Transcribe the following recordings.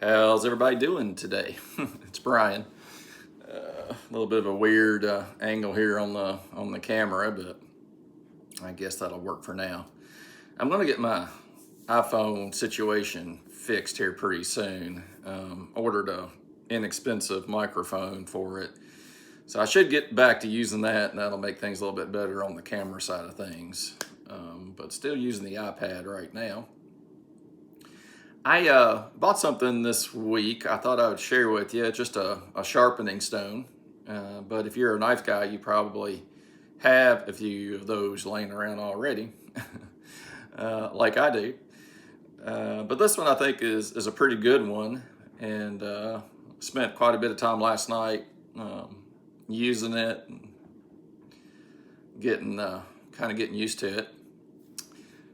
How's everybody doing today? It's Brian. A little bit of a weird angle here on the camera, but I guess that'll work for now. I'm gonna get my iPhone situation fixed here pretty soon. Ordered a inexpensive microphone for it, so I should get back to using that, and that'll make things a little bit better on the camera side of things. But still using the iPad right now. I bought something this week I thought I would share with you, just a sharpening stone. But if you're a knife guy, you probably have a few of those laying around already, like I do. But this one I think is a pretty good one, and spent quite a bit of time last night using it, and getting kind of getting used to it.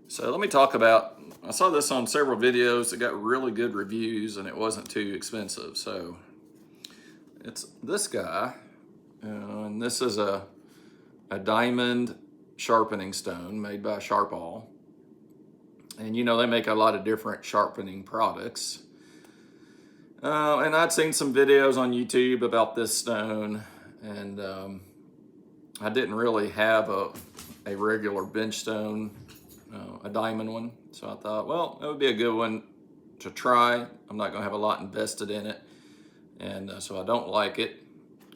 So let me talk about, I saw this on several videos. It got really good reviews and it wasn't too expensive. So it's this guy, and this is a diamond sharpening stone made by Sharpal. And you know, they make a lot of different sharpening products. And I'd seen some videos on YouTube about this stone, and I didn't really have a regular bench stone, a diamond one. So I thought, well, that would be a good one to try. I'm not gonna have a lot invested in it. And so I don't like it.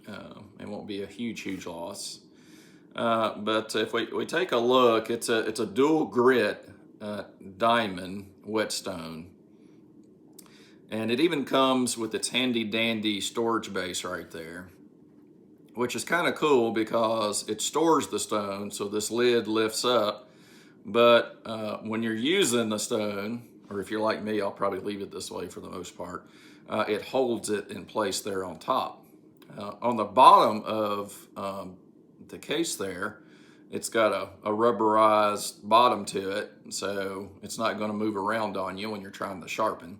It won't be a huge loss. But if we take a look, it's a dual grit diamond whetstone. And it even comes with its handy dandy storage base right there, which is kind of cool because it stores the stone, so this lid lifts up. But when you're using the stone, or if you're like me, I'll probably leave it this way for the most part, it holds it in place there on top. On the bottom of the case there, it's got a rubberized bottom to it, so it's not going to move around on you when you're trying to sharpen.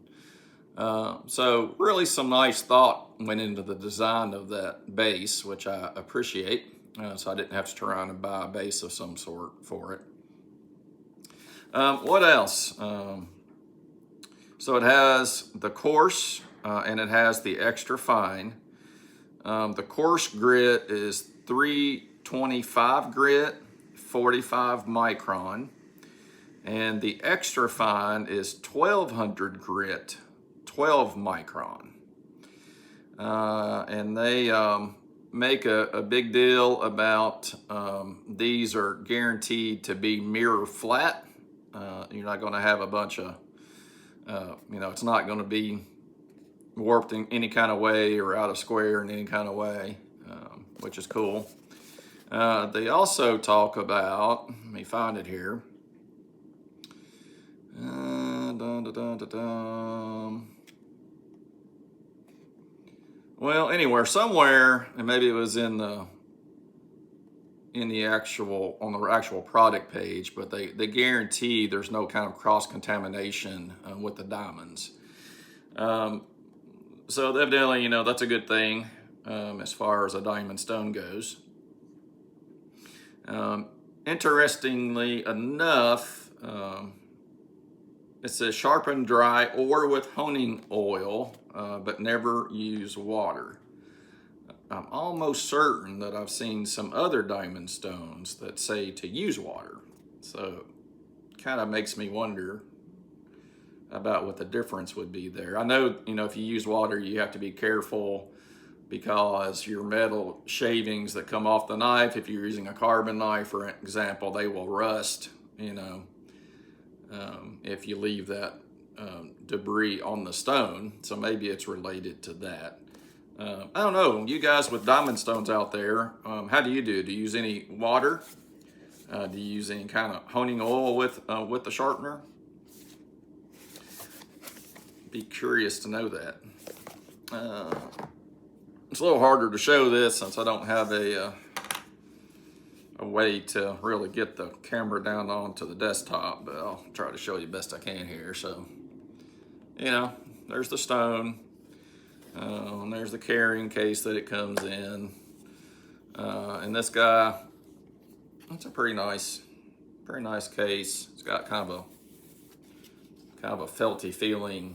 So really some nice thought went into the design of that base, which I appreciate. So I didn't have to turn around and buy a base of some sort for it. What else? So it has the coarse and it has the extra fine. The coarse grit is 325 grit, 45 micron. And the extra fine is 1200 grit, 12 micron. And they make a big deal about these are guaranteed to be mirror flat. You're not going to have a bunch of, it's not going to be warped in any kind of way or out of square in any kind of way, which is cool. They also talk about, let me find it here. Well, anywhere, somewhere, and maybe it was on the actual product page, but they guarantee there's no kind of cross-contamination with the diamonds. So evidently, that's a good thing as far as a diamond stone goes. Interestingly enough, it says sharpen dry or with honing oil, but never use water. I'm almost certain that I've seen some other diamond stones that say to use water. So it kind of makes me wonder about what the difference would be there. I know, if you use water, you have to be careful because your metal shavings that come off the knife, if you're using a carbon knife, for example, they will rust, if you leave that debris on the stone. So maybe it's related to that. I don't know, you guys with diamond stones out there, how do you do? Do you use any water? Do you use any kind of honing oil with the sharpener? Be curious to know that. It's a little harder to show this since I don't have a way to really get the camera down onto the desktop, but I'll try to show you best I can here. So, there's the stone. And there's the carrying case that it comes in. And this guy, it's a pretty nice case. It's got kind of a felty feeling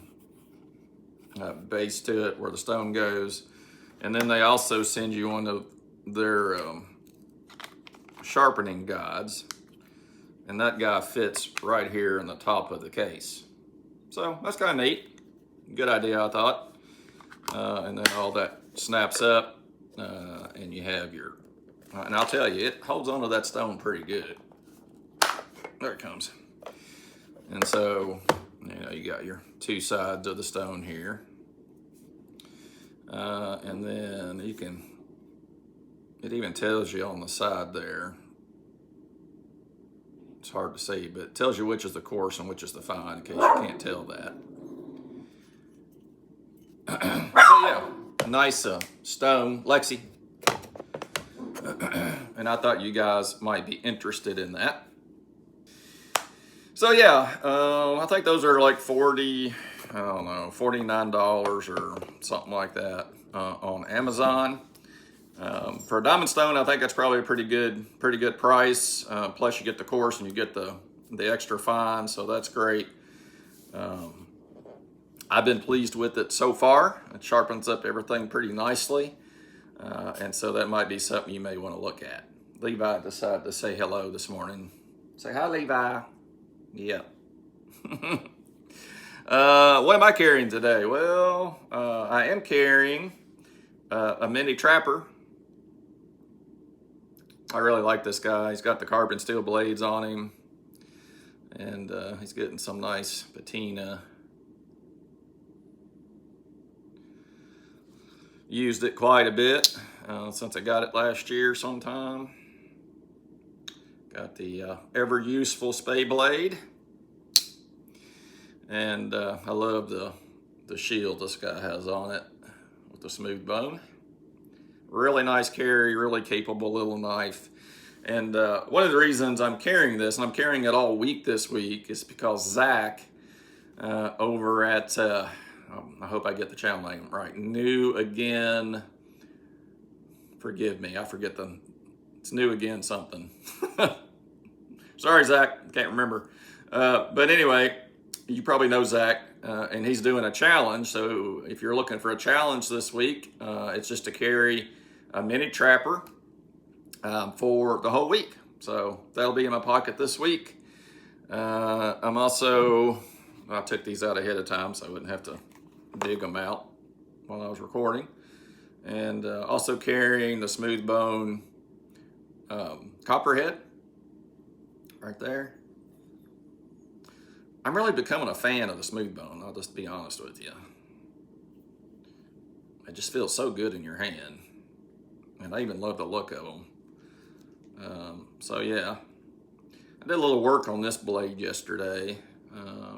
base to it where the stone goes. And then they also send you one of their sharpening guides, and that guy fits right here in the top of the case. So that's kind of neat. Good idea, I thought. And then all that snaps up, and you have your, and I'll tell you, it holds onto that stone pretty good. There it comes. And so, you know, you got your two sides of the stone here. And then you can, it even tells you on the side there, it's hard to see, but it tells you which is the coarse and which is the fine, in case you can't tell that. So yeah, nice stone, Lexi. And I thought you guys might be interested in that. So yeah, I think those are like $49 or something like that on Amazon. For a diamond stone, I think that's probably a pretty good price. Plus you get the coarse and you get the extra fine, so that's great. I've been pleased with it so far. It sharpens up everything pretty nicely. And so that might be something you may want to look at. Levi decided to say hello this morning. Say hi, Levi. Yeah. What am I carrying today? Well, I am carrying a mini trapper. I really like this guy. He's got the carbon steel blades on him, and he's getting some nice patina. Used it quite a bit since I got it last year sometime. Got the ever useful spay blade, and I love the shield this guy has on it with the smooth bone. Really nice carry, really capable little knife. And one of the reasons I'm carrying this, and I'm carrying it all week this week, is because Zach over at, I hope I get the channel name right, New Again, forgive me, I forget it's New Again something. Sorry, Zach, can't remember. But anyway, you probably know Zach, and he's doing a challenge. So if you're looking for a challenge this week, it's just to carry a mini trapper for the whole week. So that'll be in my pocket this week. I took these out ahead of time so I wouldn't have to dig them out while I was recording. And also carrying the smooth bone copperhead right there. I'm really becoming a fan of the smooth bone, I'll just be honest with you. It just feels so good in your hand. And I even love the look of them. So yeah, I did a little work on this blade yesterday.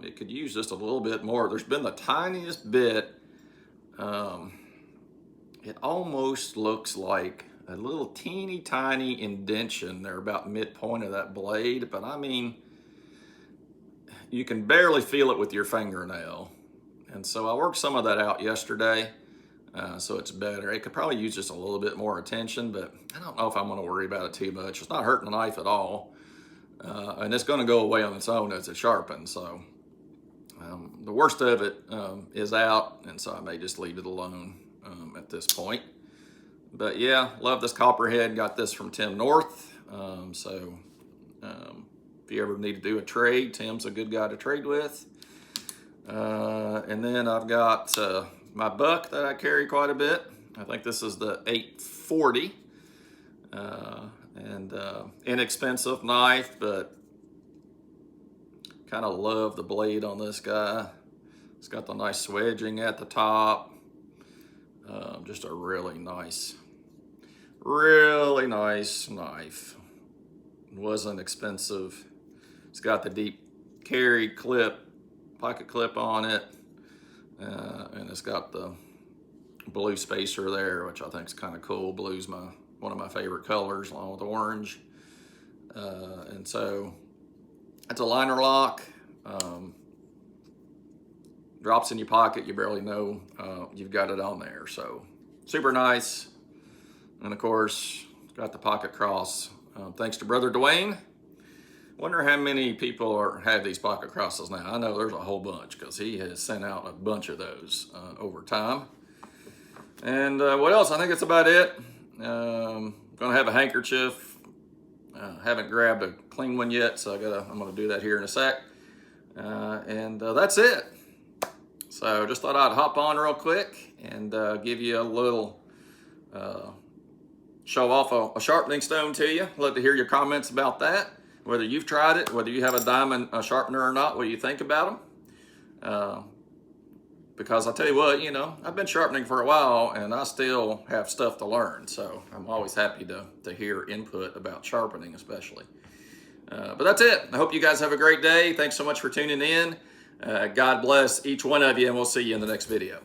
It could use just a little bit more. There's been the tiniest bit. It almost looks like a little teeny tiny indentation there about midpoint of that blade. But I mean, you can barely feel it with your fingernail. And so I worked some of that out yesterday. So it's better. It could probably use just a little bit more attention, but I don't know if I'm going to worry about it too much. It's not hurting the knife at all. And it's going to go away on its own as it sharpens. So the worst of it is out, and so I may just leave it alone at this point. But yeah, love this copperhead. Got this from Tim North. If you ever need to do a trade, Tim's a good guy to trade with. And then I've got my buck that I carry quite a bit. I think this is the 840. Inexpensive knife, but kind of love the blade on this guy. It's got the nice swedging at the top. Just a really nice knife. It wasn't expensive. It's got the deep carry clip, pocket clip on it. And it's got the blue spacer there, which I think is kind of cool. Blue's one of my favorite colors, along with orange. And so it's a liner lock. Drops in your pocket, you barely know you've got it on there. So super nice. And of course, got the pocket cross. Thanks to Brother Dwayne Wonder how many people have these pocket crosses now. I know there's a whole bunch because he has sent out a bunch of those over time. And what else? I think that's about it. Gonna have a handkerchief. Haven't grabbed a clean one yet, so I'm gonna do that here in a sec. And that's it. So just thought I'd hop on real quick and give you a little show off a sharpening stone to you. Love to hear your comments about that. Whether you've tried it, whether you have a diamond sharpener or not, what do you think about them? Because I'll tell you what, I've been sharpening for a while and I still have stuff to learn. So I'm always happy to hear input about sharpening especially. But that's it. I hope you guys have a great day. Thanks so much for tuning in. God bless each one of you, and we'll see you in the next video.